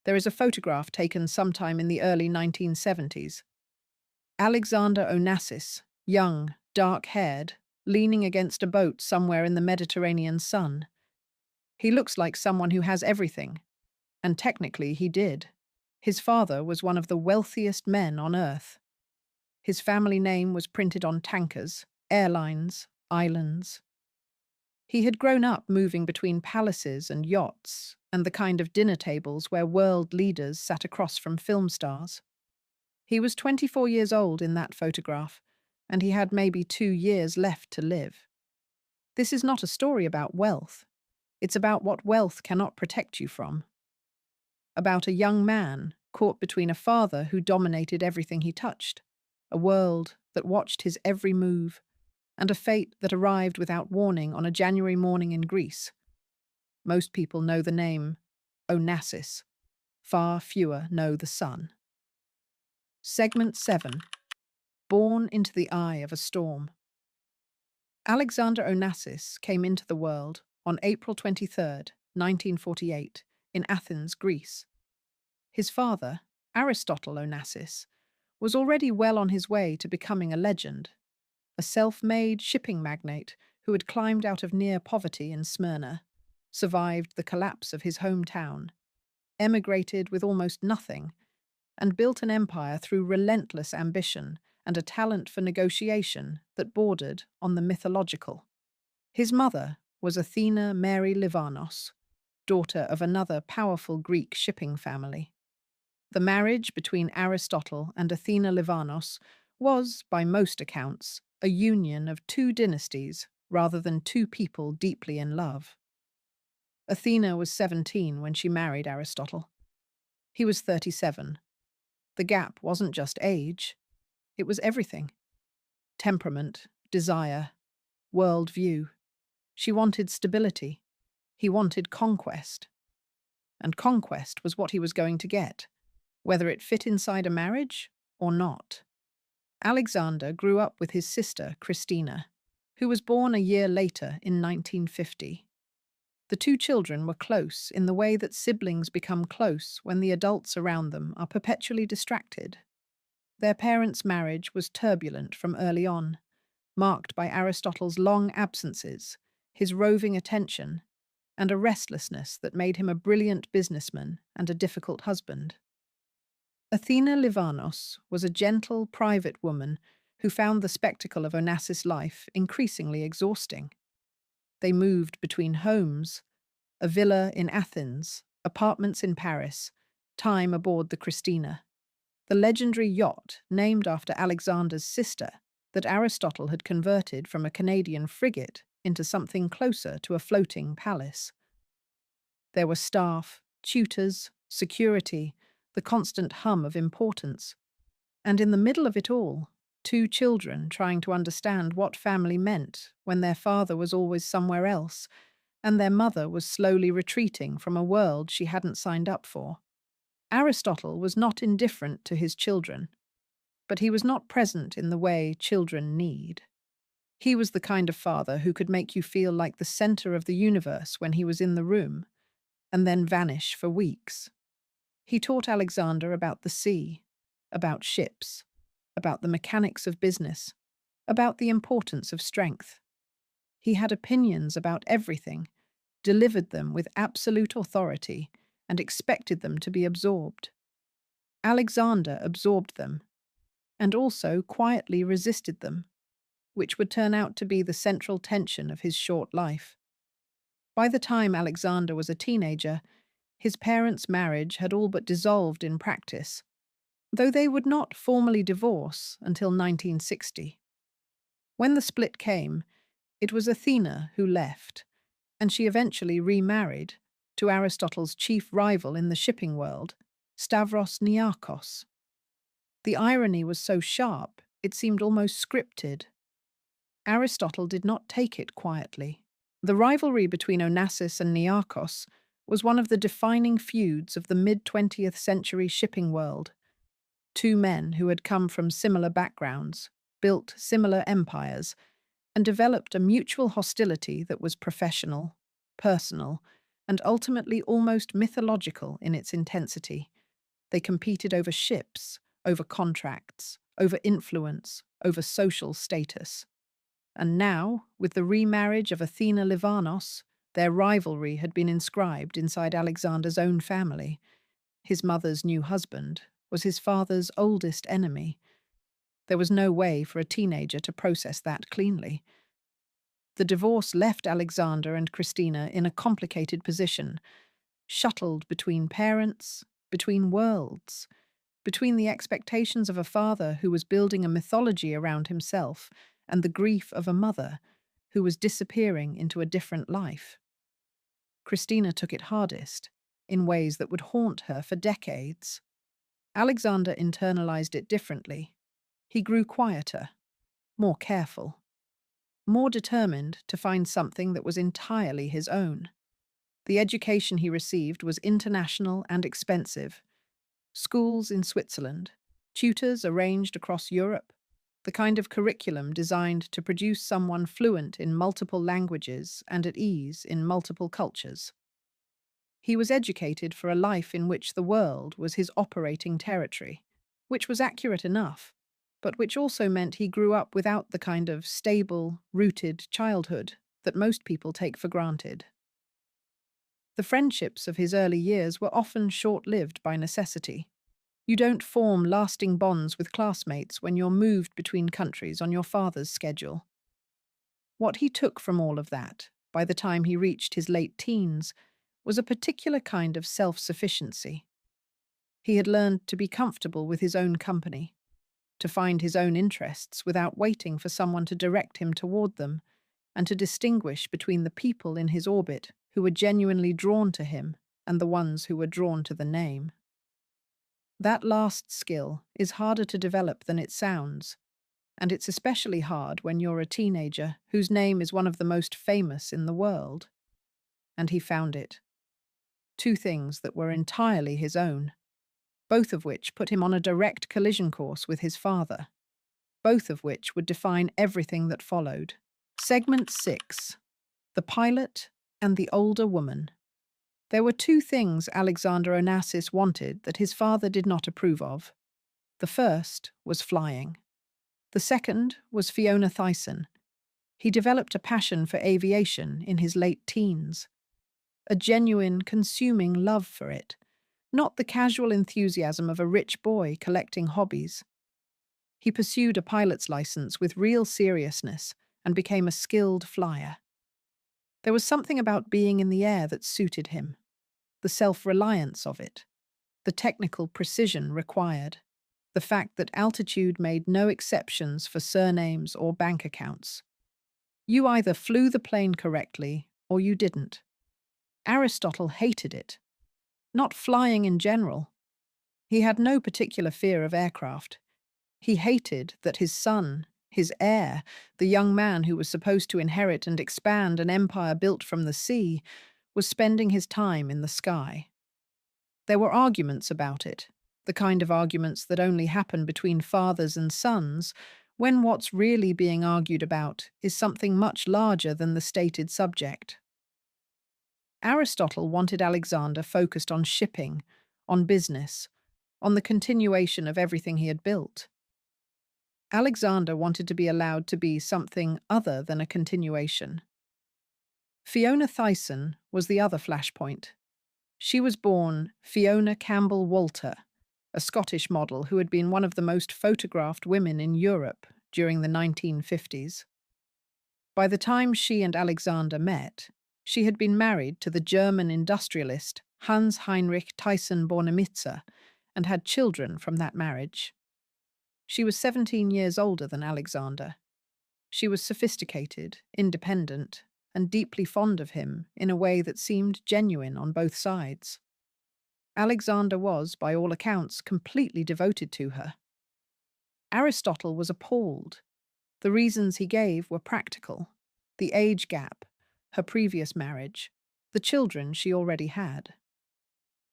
There is a photograph taken sometime in the early 1970s. Alexander Onassis, young, dark-haired, leaning against a boat somewhere in the Mediterranean sun. He looks like someone who has everything, and technically he did. His father was one of the wealthiest men on earth. His family name was printed on tankers, airlines, islands. He had grown up moving between palaces and yachts and the kind of dinner tables where world leaders sat across from film stars. He was 24 years old in that photograph, and he had maybe 2 years left to live. This is not a story about wealth. It's about what wealth cannot protect you from. About a young man caught between a father who dominated everything he touched, a world that watched his every move, and a fate that arrived without warning on a January morning in Greece. Most people know the name Onassis. Far fewer know the son. Segment 7. Born into the eye of a storm. Alexander Onassis came into the world on April 23, 1948, in Athens, Greece. His father, Aristotle Onassis, was already well on his way to becoming a legend, a self-made shipping magnate who had climbed out of near poverty in Smyrna, survived the collapse of his hometown, emigrated with almost nothing, and built an empire through relentless ambition and a talent for negotiation that bordered on the mythological. His mother was Athena Mary Livanos, daughter of another powerful Greek shipping family. The marriage between Aristotle and Athena Livanos was, by most accounts, a union of two dynasties rather than two people deeply in love. Athena was 17 when she married Aristotle. He was 37. The gap wasn't just age, it was everything. Temperament, desire, world-view. She wanted stability. He wanted conquest. And conquest was what he was going to get, whether it fit inside a marriage or not. Alexander grew up with his sister, Christina, who was born a year later in 1950. The two children were close in the way that siblings become close when the adults around them are perpetually distracted. Their parents' marriage was turbulent from early on, marked by Aristotle's long absences, his roving attention, and a restlessness that made him a brilliant businessman and a difficult husband. Athena Livanos was a gentle, private woman who found the spectacle of Onassis' life increasingly exhausting. They moved between homes, a villa in Athens, apartments in Paris, time aboard the Christina, the legendary yacht named after Alexander's sister that Aristotle had converted from a Canadian frigate into something closer to a floating palace. There were staff, tutors, security, the constant hum of importance. And in the middle of it all, two children trying to understand what family meant when their father was always somewhere else, and their mother was slowly retreating from a world she hadn't signed up for. Aristotle was not indifferent to his children, but he was not present in the way children need. He was the kind of father who could make you feel like the center of the universe when he was in the room, and then vanish for weeks. He taught Alexander about the sea, about ships, about the mechanics of business, about the importance of strength. He had opinions about everything, delivered them with absolute authority, and expected them to be absorbed. Alexander absorbed them, and also quietly resisted them, which would turn out to be the central tension of his short life. By the time Alexander was a teenager, his parents' marriage had all but dissolved in practice, though they would not formally divorce until 1960. When the split came, it was Athena who left, and she eventually remarried to Aristotle's chief rival in the shipping world, Stavros Niarchos. The irony was so sharp, it seemed almost scripted. Aristotle did not take it quietly. The rivalry between Onassis and Niarchos was one of the defining feuds of the mid-20th century shipping world. Two men who had come from similar backgrounds, built similar empires, and developed a mutual hostility that was professional, personal, and ultimately almost mythological in its intensity. They competed over ships, over contracts, over influence, over social status. And now, with the remarriage of Athena Livanos, their rivalry had been inscribed inside Alexander's own family. His mother's new husband was his father's oldest enemy. There was no way for a teenager to process that cleanly. The divorce left Alexander and Christina in a complicated position, shuttled between parents, between worlds, between the expectations of a father who was building a mythology around himself and the grief of a mother who was disappearing into a different life. Christina took it hardest, in ways that would haunt her for decades. Alexander internalized it differently. He grew quieter, more careful, more determined to find something that was entirely his own. The education he received was international and expensive. Schools in Switzerland, tutors arranged across Europe, the kind of curriculum designed to produce someone fluent in multiple languages and at ease in multiple cultures. He was educated for a life in which the world was his operating territory, which was accurate enough, but which also meant he grew up without the kind of stable, rooted childhood that most people take for granted. The friendships of his early years were often short-lived by necessity. You don't form lasting bonds with classmates when you're moved between countries on your father's schedule. What he took from all of that, by the time he reached his late teens, was a particular kind of self-sufficiency. He had learned to be comfortable with his own company, to find his own interests without waiting for someone to direct him toward them, and to distinguish between the people in his orbit who were genuinely drawn to him and the ones who were drawn to the name. That last skill is harder to develop than it sounds, and it's especially hard when you're a teenager whose name is one of the most famous in the world. And he found it. Two things that were entirely his own, both of which put him on a direct collision course with his father, both of which would define everything that followed. Segment 6. The Pilot and the Older Woman. There were two things Alexander Onassis wanted that his father did not approve of. The first was flying. The second was Fiona Thyssen. He developed a passion for aviation in his late teens. A genuine, consuming love for it, not the casual enthusiasm of a rich boy collecting hobbies. He pursued a pilot's license with real seriousness and became a skilled flyer. There was something about being in the air that suited him, the self-reliance of it, the technical precision required, the fact that altitude made no exceptions for surnames or bank accounts. You either flew the plane correctly or you didn't. Aristotle hated it. Not flying in general. He had no particular fear of aircraft. He hated that his son, his heir, the young man who was supposed to inherit and expand an empire built from the sea, was spending his time in the sky. There were arguments about it, the kind of arguments that only happen between fathers and sons, when what's really being argued about is something much larger than the stated subject. Aristotle wanted Alexander focused on shipping, on business, on the continuation of everything he had built. Alexander wanted to be allowed to be something other than a continuation. Fiona Thyssen was the other flashpoint. She was born Fiona Campbell Walter, a Scottish model who had been one of the most photographed women in Europe during the 1950s. By the time she and Alexander met, she had been married to the German industrialist Hans Heinrich Thyssen-Bornemisza and had children from that marriage. She was 17 years older than Alexander. She was sophisticated, independent, and deeply fond of him in a way that seemed genuine on both sides. Alexander was, by all accounts, completely devoted to her. Aristotle was appalled. The reasons he gave were practical: the age gap, her previous marriage, the children she already had.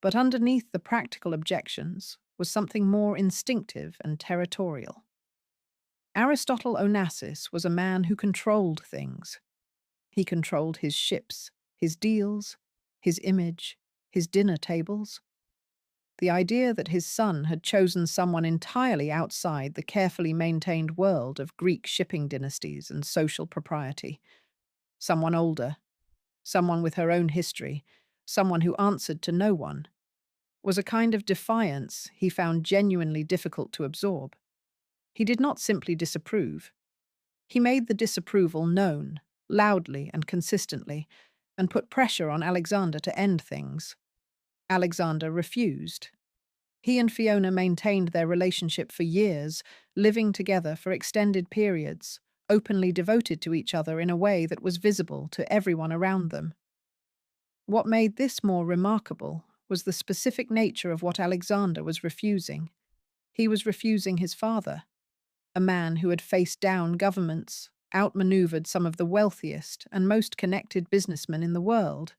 But underneath the practical objections was something more instinctive and territorial. Aristotle Onassis was a man who controlled things. He controlled his ships, his deals, his image, his dinner tables. The idea that his son had chosen someone entirely outside the carefully maintained world of Greek shipping dynasties and social propriety, someone older, someone with her own history, someone who answered to no one, was a kind of defiance he found genuinely difficult to absorb. He did not simply disapprove. He made the disapproval known, loudly and consistently, and put pressure on Alexander to end things. Alexander refused. He and Fiona maintained their relationship for years, living together for extended periods, openly devoted to each other in a way that was visible to everyone around them. What made this more remarkable was the specific nature of what Alexander was refusing. He was refusing his father, a man who had faced down governments, outmaneuvered some of the wealthiest and most connected businessmen in the world,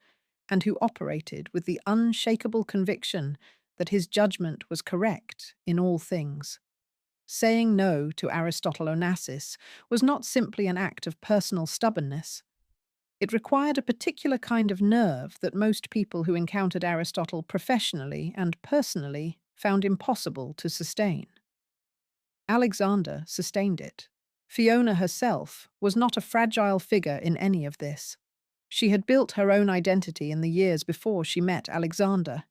and who operated with the unshakable conviction that his judgment was correct in all things. Saying no to Aristotle Onassis was not simply an act of personal stubbornness. It required a particular kind of nerve that most people who encountered Aristotle professionally and personally found impossible to sustain. Alexander sustained it. Fiona herself was not a fragile figure in any of this. She had built her own identity in the years before she met Alexander.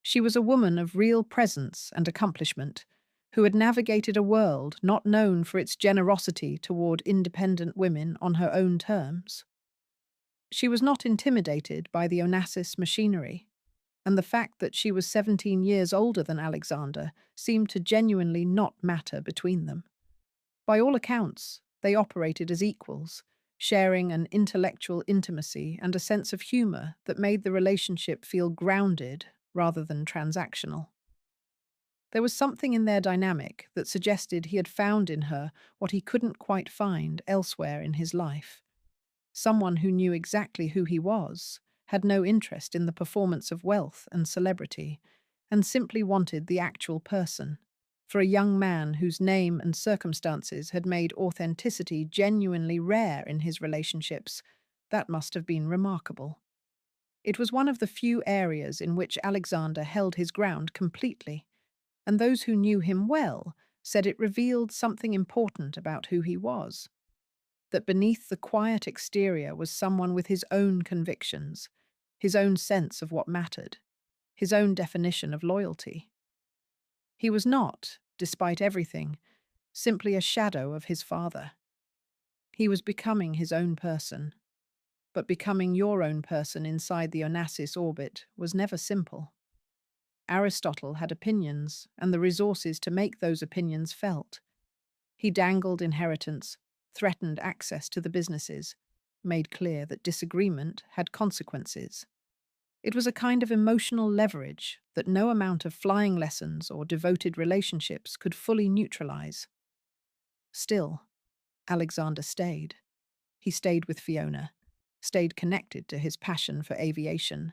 She was a woman of real presence and accomplishment, who had navigated a world not known for its generosity toward independent women on her own terms. She was not intimidated by the Onassis machinery, and the fact that she was 17 years older than Alexander seemed to genuinely not matter between them. By all accounts, they operated as equals, sharing an intellectual intimacy and a sense of humor that made the relationship feel grounded rather than transactional. There was something in their dynamic that suggested he had found in her what he couldn't quite find elsewhere in his life. Someone who knew exactly who he was, had no interest in the performance of wealth and celebrity, and simply wanted the actual person. For a young man whose name and circumstances had made authenticity genuinely rare in his relationships, that must have been remarkable. It was one of the few areas in which Alexander held his ground completely, and those who knew him well said it revealed something important about who he was. That beneath the quiet exterior was someone with his own convictions, his own sense of what mattered, his own definition of loyalty. He was not, despite everything, simply a shadow of his father. He was becoming his own person. But becoming your own person inside the Onassis orbit was never simple. Aristotle had opinions and the resources to make those opinions felt. He dangled inheritance, threatened access to the businesses, made clear that disagreement had consequences. It was a kind of emotional leverage that no amount of flying lessons or devoted relationships could fully neutralize. Still, Alexander stayed. He stayed with Fiona, stayed connected to his passion for aviation,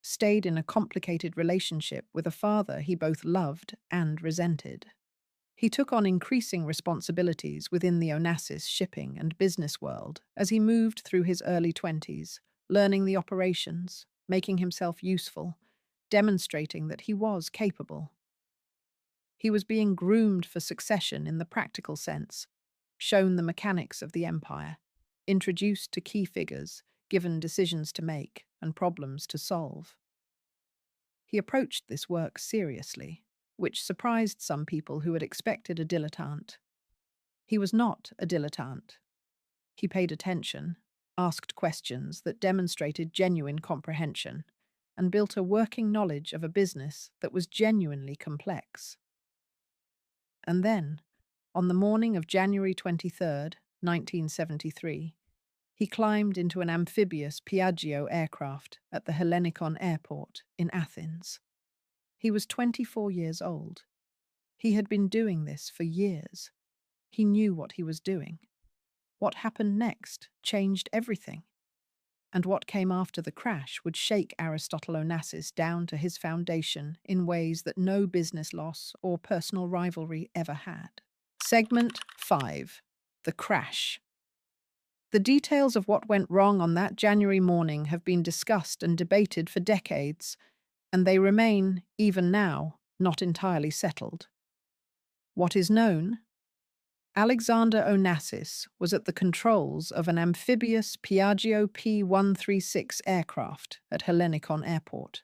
stayed in a complicated relationship with a father he both loved and resented. He took on increasing responsibilities within the Onassis shipping and business world as he moved through his early 20s, learning the operations, making himself useful, demonstrating that he was capable. He was being groomed for succession in the practical sense, shown the mechanics of the empire, introduced to key figures, given decisions to make and problems to solve. He approached this work seriously, which surprised some people who had expected a dilettante. He was not a dilettante. He paid attention, asked questions that demonstrated genuine comprehension, and built a working knowledge of a business that was genuinely complex. And then, on the morning of January 23rd, 1973, he climbed into an amphibious Piaggio aircraft at the Hellenikon airport in Athens. He was 24 years old. He had been doing this for years. He knew what he was doing. What happened next changed everything. And what came after the crash would shake Aristotle Onassis down to his foundation in ways that no business loss or personal rivalry ever had. Segment 5. The Crash. The details of what went wrong on that January morning have been discussed and debated for decades, and they remain, even now, not entirely settled. What is known? Alexander Onassis was at the controls of an amphibious Piaggio P-136 aircraft at Hellenikon Airport.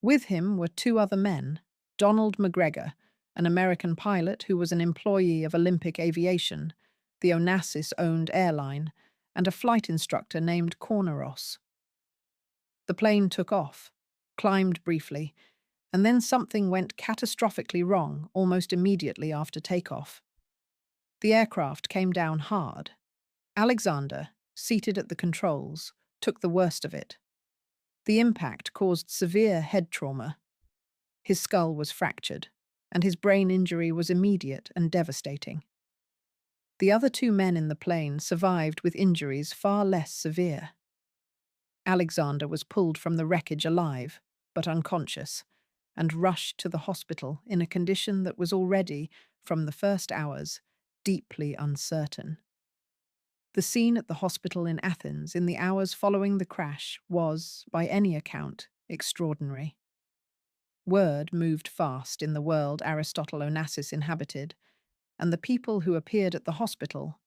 With him were two other men, Donald McGregor, an American pilot who was an employee of Olympic Aviation, the Onassis-owned airline, and a flight instructor named Corneros. The plane took off, climbed briefly, and then something went catastrophically wrong almost immediately after takeoff. The aircraft came down hard. Alexander, seated at the controls, took the worst of it. The impact caused severe head trauma. His skull was fractured, and his brain injury was immediate and devastating. The other two men in the plane survived with injuries far less severe. Alexander was pulled from the wreckage alive, but unconscious, and rushed to the hospital in a condition that was already, from the first hours, deeply uncertain. The scene at the hospital in Athens in the hours following the crash was, by any account, extraordinary. Word moved fast in the world Aristotle Onassis inhabited, and the people who appeared at the hospital,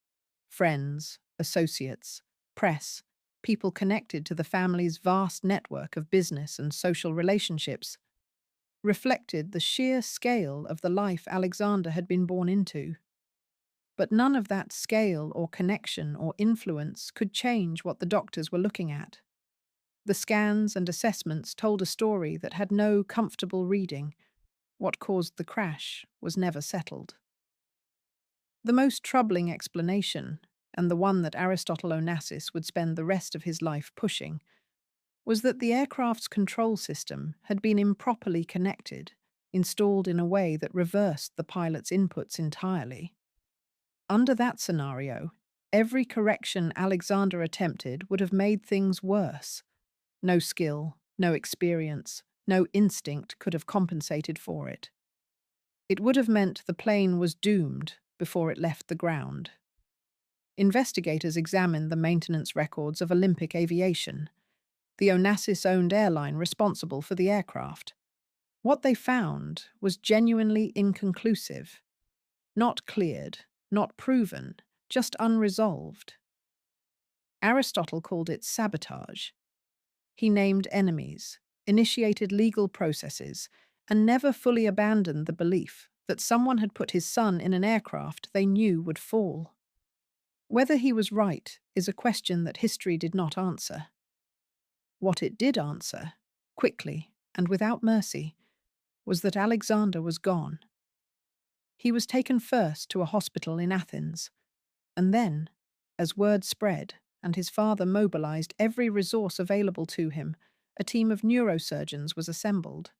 friends, associates, press, people connected to the family's vast network of business and social relationships, reflected the sheer scale of the life Alexander had been born into. But none of that scale or connection or influence could change what the doctors were looking at. The scans and assessments told a story that had no comfortable reading. What caused the crash was never settled. The most troubling explanation, and the one that Aristotle Onassis would spend the rest of his life pushing, was that the aircraft's control system had been improperly connected, installed in a way that reversed the pilot's inputs entirely. Under that scenario, every correction Alexander attempted would have made things worse. No skill, no experience, no instinct could have compensated for it. It would have meant the plane was doomed before it left the ground. Investigators examined the maintenance records of Olympic Aviation, the Onassis-owned airline responsible for the aircraft. What they found was genuinely inconclusive. Not cleared, not proven, just unresolved. Aristotle called it sabotage. He named enemies, initiated legal processes, and never fully abandoned the belief that someone had put his son in an aircraft they knew would fall. Whether he was right is a question that history did not answer. What it did answer, quickly and without mercy, was that Alexander was gone. He was taken first to a hospital in Athens, and then, as word spread and his father mobilized every resource available to him, a team of neurosurgeons was assembled.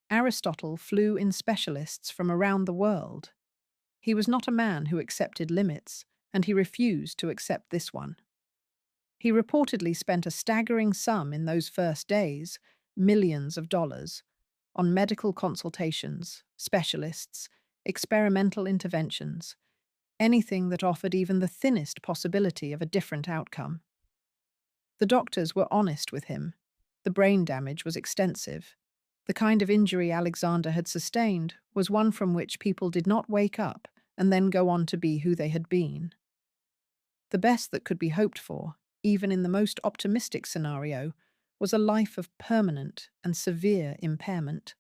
Aristotle flew in specialists from around the world. He was not a man who accepted limits, and he refused to accept this one. He reportedly spent a staggering sum in those first days, millions of dollars, on medical consultations, specialists, experimental interventions, anything that offered even the thinnest possibility of a different outcome. The doctors were honest with him. The brain damage was extensive. The kind of injury Alexander had sustained was one from which people did not wake up and then go on to be who they had been. The best that could be hoped for, even in the most optimistic scenario, was a life of permanent and severe impairment.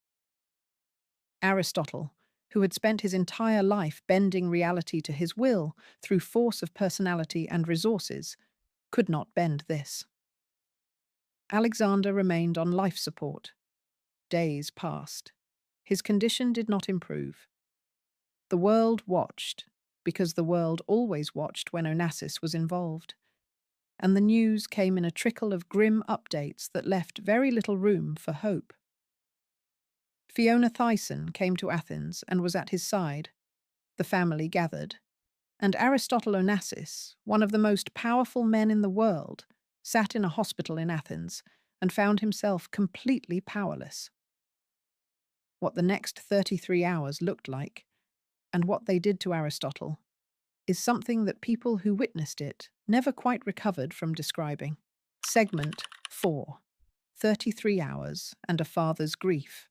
Aristotle, who had spent his entire life bending reality to his will through force of personality and resources, could not bend this. Alexander remained on life support. Days passed. His condition did not improve. The world watched, because the world always watched when Onassis was involved, and the news came in a trickle of grim updates that left very little room for hope. Fiona Thyssen came to Athens and was at his side. The family gathered, and Aristotle Onassis, one of the most powerful men in the world, sat in a hospital in Athens and found himself completely powerless. What the next 33 hours looked like, and what they did to Aristotle, is something that people who witnessed it never quite recovered from describing. Segment 4. 33 Hours and a Father's Grief.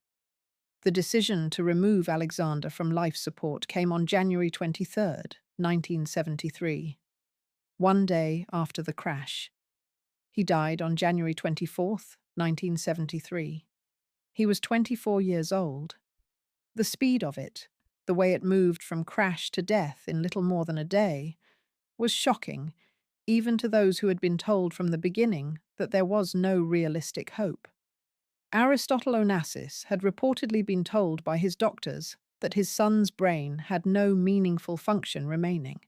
The decision to remove Alexander from life support came on January 23rd, 1973, one day after the crash. He died on January 24th, 1973. He was 24 years old. The speed of it, the way it moved from crash to death in little more than a day, was shocking, even to those who had been told from the beginning that there was no realistic hope. Aristotle Onassis had reportedly been told by his doctors that his son's brain had no meaningful function remaining,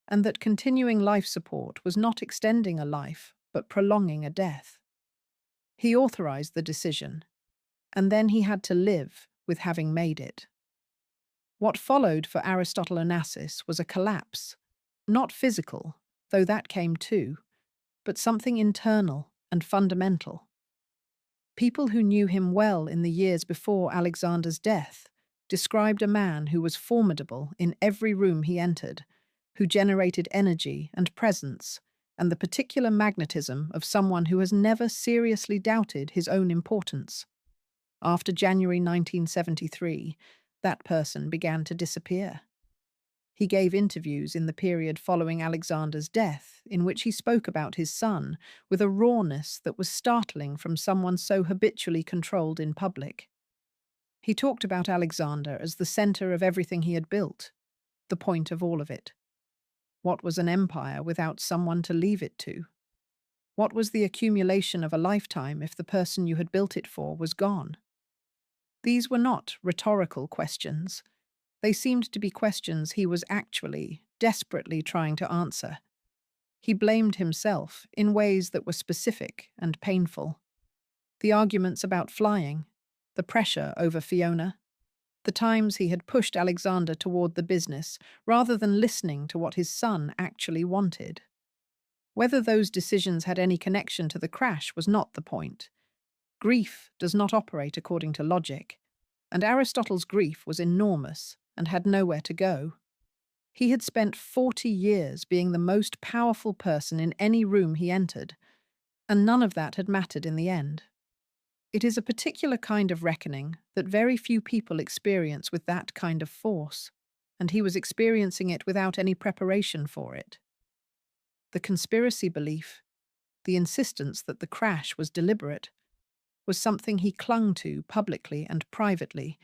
and that continuing life support was not extending a life, but prolonging a death. He authorized the decision, and then he had to live with having made it. What followed for Aristotle Onassis was a collapse, not physical, though that came too, but something internal and fundamental. People who knew him well in the years before Alexander's death described a man who was formidable in every room he entered, who generated energy and presence, and the particular magnetism of someone who has never seriously doubted his own importance. After January 1973, that person began to disappear. He gave interviews in the period following Alexander's death, in which he spoke about his son with a rawness that was startling from someone so habitually controlled in public. He talked about Alexander as the center of everything he had built, the point of all of it. What was an empire without someone to leave it to? What was the accumulation of a lifetime if the person you had built it for was gone? These were not rhetorical questions. They seemed to be questions he was actually, desperately trying to answer. He blamed himself in ways that were specific and painful. The arguments about flying, the pressure over Fiona, the times he had pushed Alexander toward the business rather than listening to what his son actually wanted. Whether those decisions had any connection to the crash was not the point. Grief does not operate according to logic, and Aristotle's grief was enormous and had nowhere to go. He had spent 40 years being the most powerful person in any room he entered, and none of that had mattered in the end. It is a particular kind of reckoning that very few people experience with that kind of force, and he was experiencing it without any preparation for it. The conspiracy belief, the insistence that the crash was deliberate, was something he clung to publicly and privately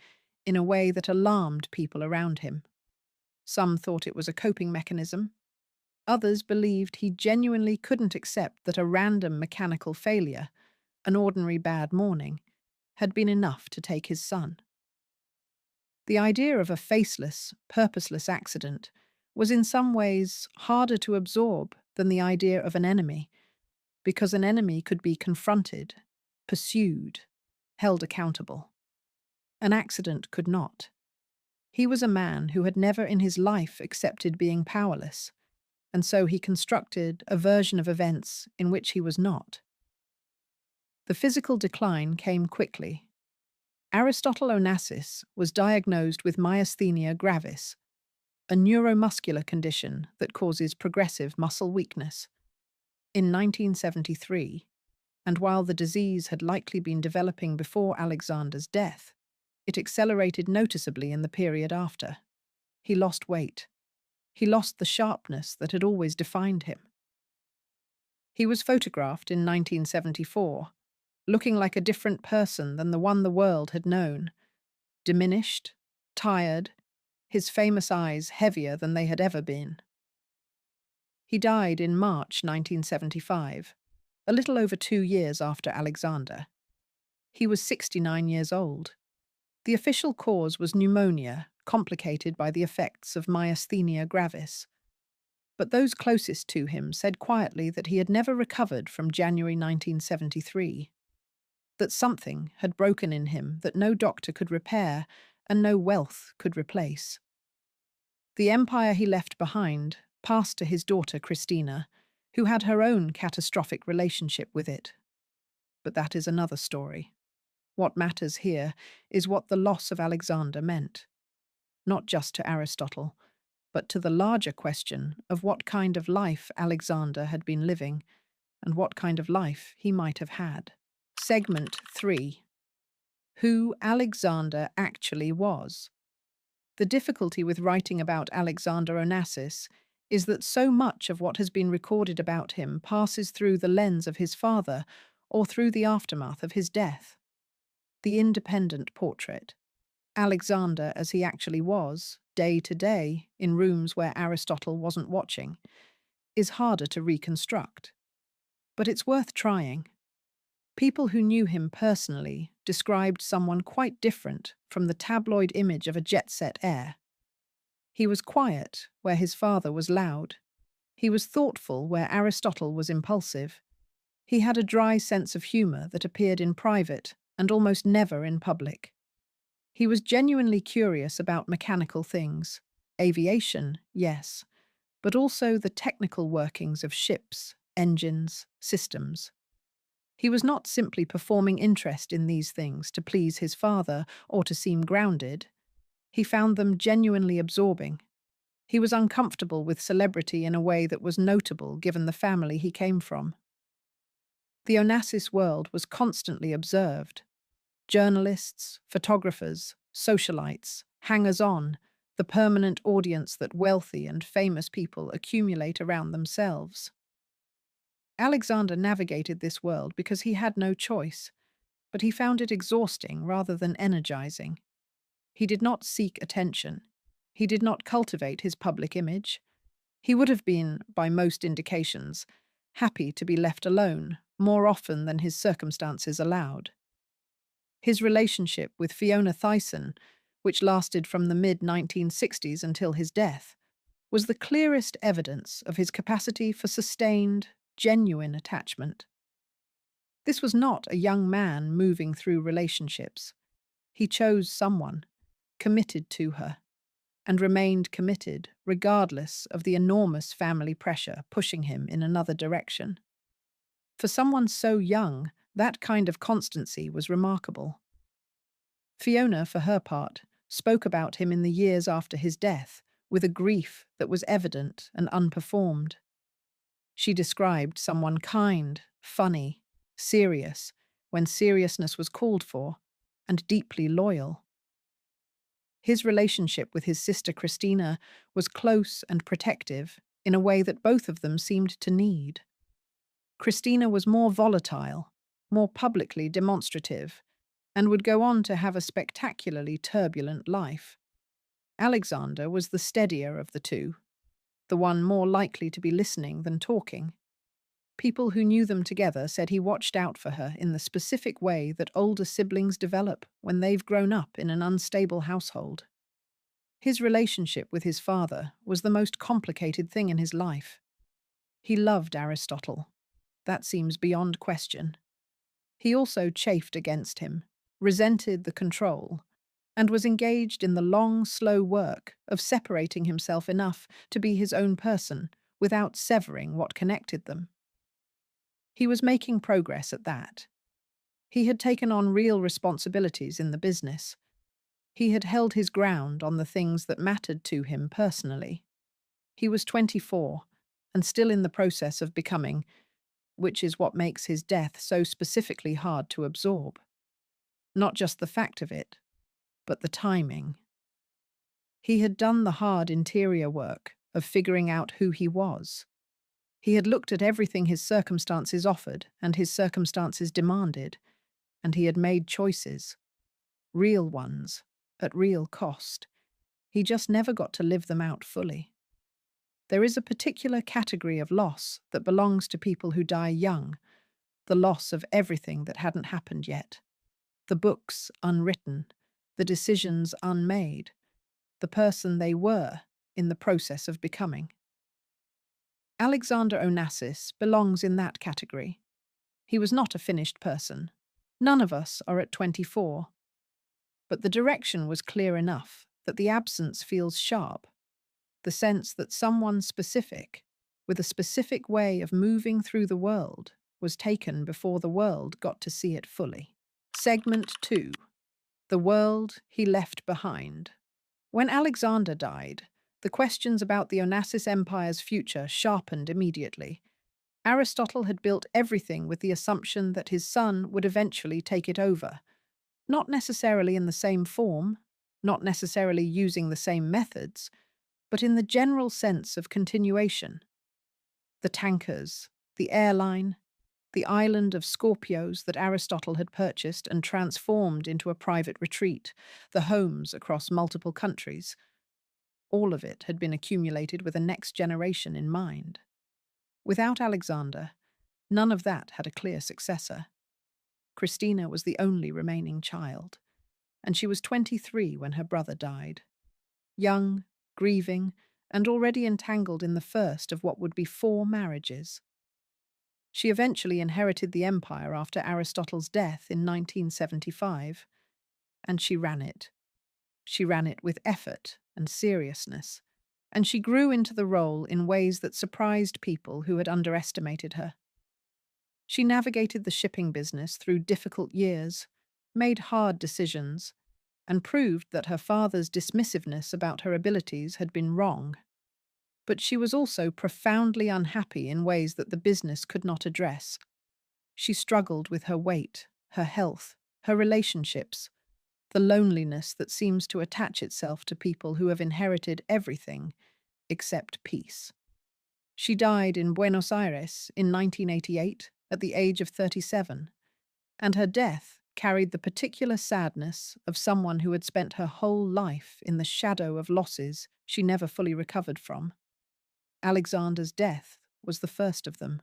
in a way that alarmed people around him. Some thought it was a coping mechanism. Others believed he genuinely couldn't accept that a random mechanical failure, an ordinary bad morning, had been enough to take his son. The idea of a faceless, purposeless accident was in some ways harder to absorb than the idea of an enemy, because an enemy could be confronted, pursued, held accountable. An accident could not. He was a man who had never in his life accepted being powerless, and so he constructed a version of events in which he was not. The physical decline came quickly. Aristotle Onassis was diagnosed with myasthenia gravis, a neuromuscular condition that causes progressive muscle weakness, in 1973, and while the disease had likely been developing before Alexander's death, it accelerated noticeably in the period after. He lost weight. He lost the sharpness that had always defined him. He was photographed in 1974, looking like a different person than the one the world had known. Diminished, tired, his famous eyes heavier than they had ever been. He died in March 1975, a little over 2 years after Alexander. He was 69 years old. The official cause was pneumonia, complicated by the effects of myasthenia gravis. But those closest to him said quietly that he had never recovered from January 1973, that something had broken in him that no doctor could repair and no wealth could replace. The empire he left behind passed to his daughter Christina, who had her own catastrophic relationship with it. But that is another story. What matters here is what the loss of Alexander meant, not just to Aristotle, but to the larger question of what kind of life Alexander had been living and what kind of life he might have had. Segment 3. Who Alexander actually was. The difficulty with writing about Alexander Onassis is that so much of what has been recorded about him passes through the lens of his father or through the aftermath of his death. The independent portrait. Alexander as he actually was, day to day, in rooms where Aristotle wasn't watching, is harder to reconstruct. But it's worth trying. People who knew him personally described someone quite different from the tabloid image of a jet-set heir. He was quiet where his father was loud. He was thoughtful where Aristotle was impulsive. He had a dry sense of humour that appeared in private and almost never in public. He was genuinely curious about mechanical things. Aviation, yes, but also the technical workings of ships, engines, systems. He was not simply performing interest in these things to please his father or to seem grounded. He found them genuinely absorbing. He was uncomfortable with celebrity in a way that was notable given the family he came from. The Onassis world was constantly observed. Journalists, photographers, socialites, hangers-on, the permanent audience that wealthy and famous people accumulate around themselves. Alexander navigated this world because he had no choice, but he found it exhausting rather than energizing. He did not seek attention. He did not cultivate his public image. He would have been, by most indications, happy to be left alone more often than his circumstances allowed. His relationship with Fiona Thyssen, which lasted from the mid-1960s until his death, was the clearest evidence of his capacity for sustained, genuine attachment. This was not a young man moving through relationships. He chose someone, committed to her, and remained committed regardless of the enormous family pressure pushing him in another direction. For someone so young, that kind of constancy was remarkable. Fiona, for her part, spoke about him in the years after his death with a grief that was evident and unperformed. She described someone kind, funny, serious, when seriousness was called for, and deeply loyal. His relationship with his sister Christina was close and protective in a way that both of them seemed to need. Christina was more volatile, more publicly demonstrative, and would go on to have a spectacularly turbulent life. Alexander was the steadier of the two, the one more likely to be listening than talking. People who knew them together said he watched out for her in the specific way that older siblings develop when they've grown up in an unstable household. His relationship with his father was the most complicated thing in his life. He loved Aristotle. That seems beyond question. He also chafed against him, resented the control, and was engaged in the long, slow work of separating himself enough to be his own person without severing what connected them. He was making progress at that. He had taken on real responsibilities in the business. He had held his ground on the things that mattered to him personally. He was 24 and still in the process of becoming, which is what makes his death so specifically hard to absorb. Not just the fact of it, but the timing. He had done the hard interior work of figuring out who he was. He had looked at everything his circumstances offered and his circumstances demanded, and he had made choices. Real ones, at real cost. He just never got to live them out fully. There is a particular category of loss that belongs to people who die young, the loss of everything that hadn't happened yet. The books unwritten, the decisions unmade, the person they were in the process of becoming. Alexander Onassis belongs in that category. He was not a finished person. None of us are at 24. But the direction was clear enough that the absence feels sharp. The sense that someone specific, with a specific way of moving through the world, was taken before the world got to see it fully. Segment 2. The world he left behind. When Alexander died, The questions about the Onassis Empire's future sharpened immediately. Aristotle had built everything with the assumption that his son would eventually take it over, not necessarily in the same form, not necessarily using the same methods, but in the general sense of continuation. The tankers, the airline, the island of Scorpios that Aristotle had purchased and transformed into a private retreat, the homes across multiple countries, all of it had been accumulated with a next generation in mind. Without Alexander, none of that had a clear successor. Christina was the only remaining child, and she was 23 when her brother died. Young, grieving, and already entangled in the first of what would be 4 marriages. She eventually inherited the empire after Aristotle's death in 1975, and she ran it. She ran it with effort and seriousness, and she grew into the role in ways that surprised people who had underestimated her. She navigated the shipping business through difficult years, made hard decisions, and proved that her father's dismissiveness about her abilities had been wrong. But she was also profoundly unhappy in ways that the business could not address. She struggled with her weight, her health, her relationships, the loneliness that seems to attach itself to people who have inherited everything except peace. She died in Buenos Aires in 1988 at the age of 37, and her death carried the particular sadness of someone who had spent her whole life in the shadow of losses she never fully recovered from. Alexander's death was the first of them.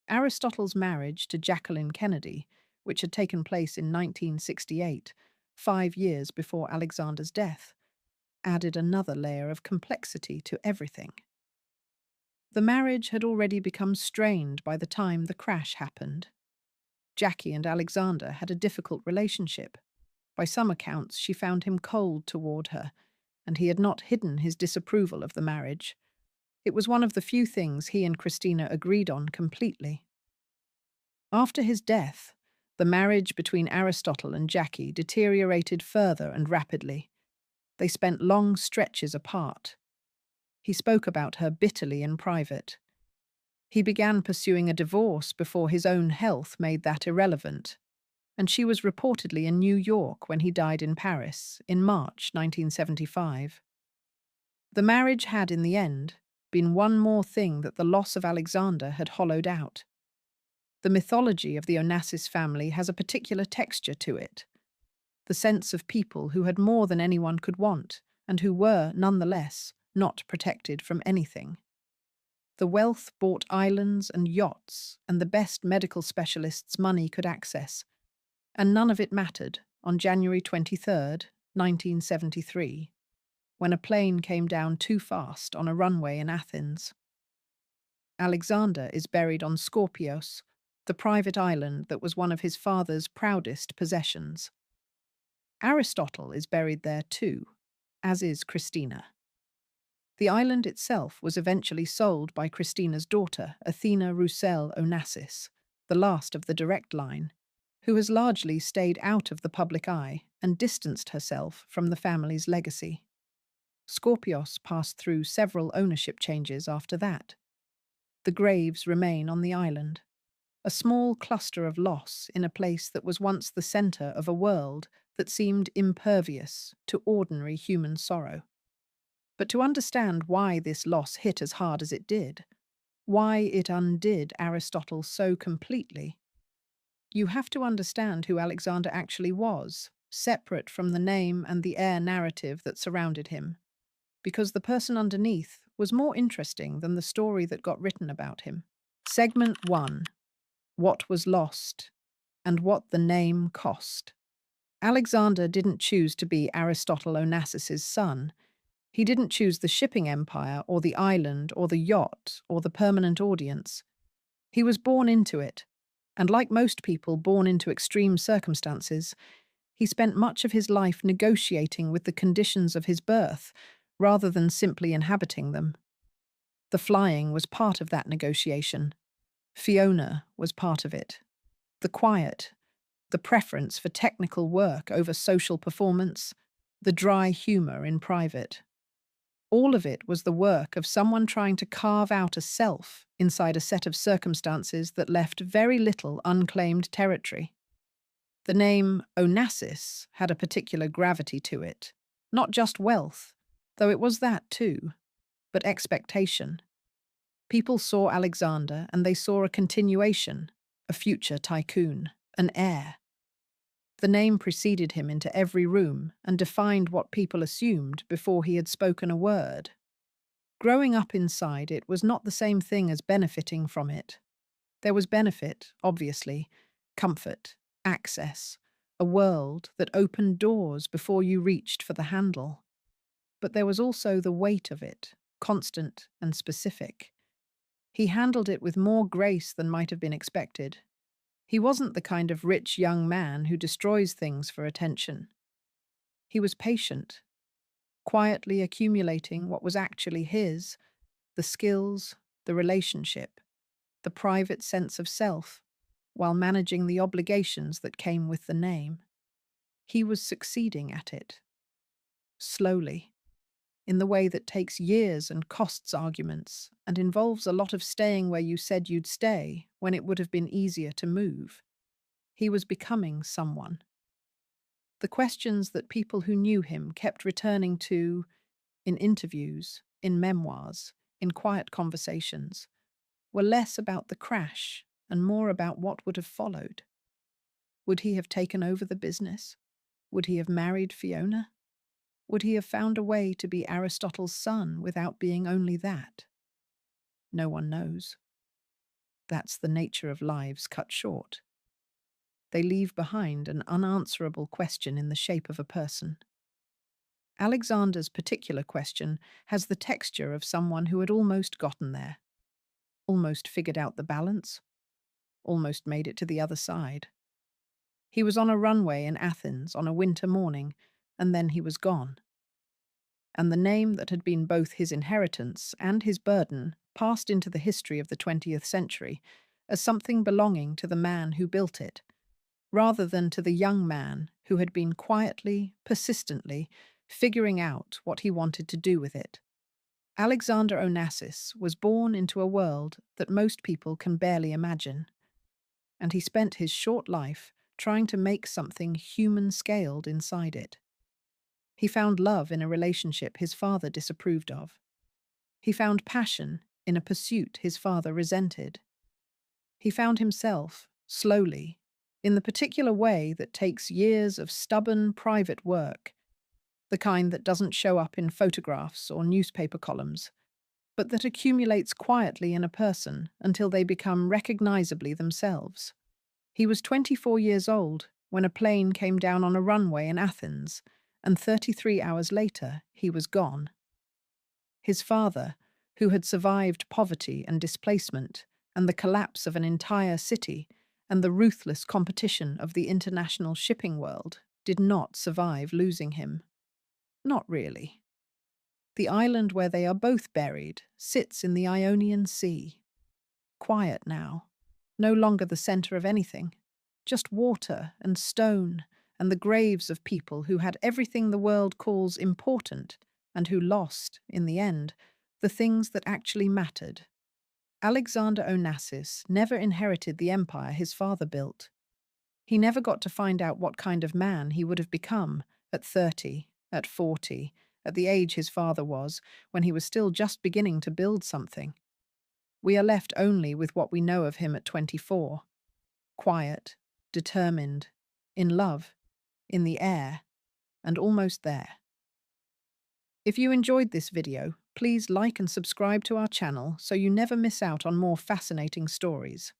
Aristotle's marriage to Jacqueline Kennedy, which had taken place in 1968, 5 years before Alexander's death, added another layer of complexity to everything. The marriage had already become strained by the time the crash happened. Jackie and Alexander had a difficult relationship. By some accounts, she found him cold toward her, and he had not hidden his disapproval of the marriage. It was one of the few things he and Christina agreed on completely. After his death, the marriage between Aristotle and Jackie deteriorated further and rapidly. They spent long stretches apart. He spoke about her bitterly in private. He began pursuing a divorce before his own health made that irrelevant, and she was reportedly in New York when he died in Paris in March 1975. The marriage had, in the end, been one more thing that the loss of Alexander had hollowed out. The mythology of the Onassis family has a particular texture to it, the sense of people who had more than anyone could want, and who were, nonetheless, not protected from anything. The wealth bought islands and yachts and the best medical specialists money could access, and none of it mattered on January 23, 1973, when a plane came down too fast on a runway in Athens. Alexander is buried on Scorpios, the private island that was one of his father's proudest possessions. Aristotle is buried there too, as is Christina. The island itself was eventually sold by Christina's daughter, Athena Roussel Onassis, the last of the direct line, who has largely stayed out of the public eye and distanced herself from the family's legacy. Scorpios passed through several ownership changes after that. The graves remain on the island, a small cluster of loss in a place that was once the center of a world that seemed impervious to ordinary human sorrow. But to understand why this loss hit as hard as it did, why it undid Aristotle so completely, you have to understand who Alexander actually was, separate from the name and the Heir narrative that surrounded him, because the person underneath was more interesting than the story that got written about him. Segment 1. What was lost, and what the name cost. Alexander didn't choose to be Aristotle Onassis's son. He didn't choose the shipping empire or the island or the yacht or the permanent audience. He was born into it, and like most people born into extreme circumstances, he spent much of his life negotiating with the conditions of his birth rather than simply inhabiting them. The flying was part of that negotiation. Fiona was part of it. The quiet, the preference for technical work over social performance, the dry humor in private. All of it was the work of someone trying to carve out a self inside a set of circumstances that left very little unclaimed territory. The name Onassis had a particular gravity to it, not just wealth, though it was that too, but expectation. People saw Alexander and they saw a continuation, a future tycoon, an heir. The name preceded him into every room and defined what people assumed before he had spoken a word. Growing up inside it was not the same thing as benefiting from it. There was benefit, obviously, comfort, access, a world that opened doors before you reached for the handle. But there was also the weight of it, constant and specific. He handled it with more grace than might have been expected. He wasn't the kind of rich young man who destroys things for attention. He was patient, quietly accumulating what was actually his, the skills, the relationship, the private sense of self, while managing the obligations that came with the name. He was succeeding at it, slowly, in the way that takes years and costs arguments and involves a lot of staying where you said you'd stay when it would have been easier to move. He was becoming someone. The questions that people who knew him kept returning to, in interviews, in memoirs, in quiet conversations, were less about the crash and more about what would have followed. Would he have taken over the business? Would he have married Fiona? Would he have found a way to be Aristotle's son without being only that? No one knows. That's the nature of lives cut short. They leave behind an unanswerable question in the shape of a person. Alexander's particular question has the texture of someone who had almost gotten there, almost figured out the balance, almost made it to the other side. He was on a runway in Athens on a winter morning, and then he was gone. And the name that had been both his inheritance and his burden passed into the history of the 20th century as something belonging to the man who built it, rather than to the young man who had been quietly, persistently, figuring out what he wanted to do with it. Alexander Onassis was born into a world that most people can barely imagine, and he spent his short life trying to make something human-scaled inside it. He found love in a relationship his father disapproved of. He found passion in a pursuit his father resented. He found himself, slowly, in the particular way that takes years of stubborn private work, the kind that doesn't show up in photographs or newspaper columns, but that accumulates quietly in a person until they become recognizably themselves. He was 24 years old when a plane came down on a runway in Athens, and 33 hours later he was gone. His father, who had survived poverty and displacement and the collapse of an entire city and the ruthless competition of the international shipping world, did not survive losing him. Not really. The island where they are both buried sits in the Ionian Sea. Quiet now, no longer the center of anything, just water and stone and the graves of people who had everything the world calls important and who lost, in the end, the things that actually mattered. Alexander Onassis never inherited the empire his father built. He never got to find out what kind of man he would have become at 30, at 40, at the age his father was, when he was still just beginning to build something. We are left only with what we know of him at 24. Quiet, determined, in love, in the air, and almost there. If you enjoyed this video, please like and subscribe to our channel so you never miss out on more fascinating stories.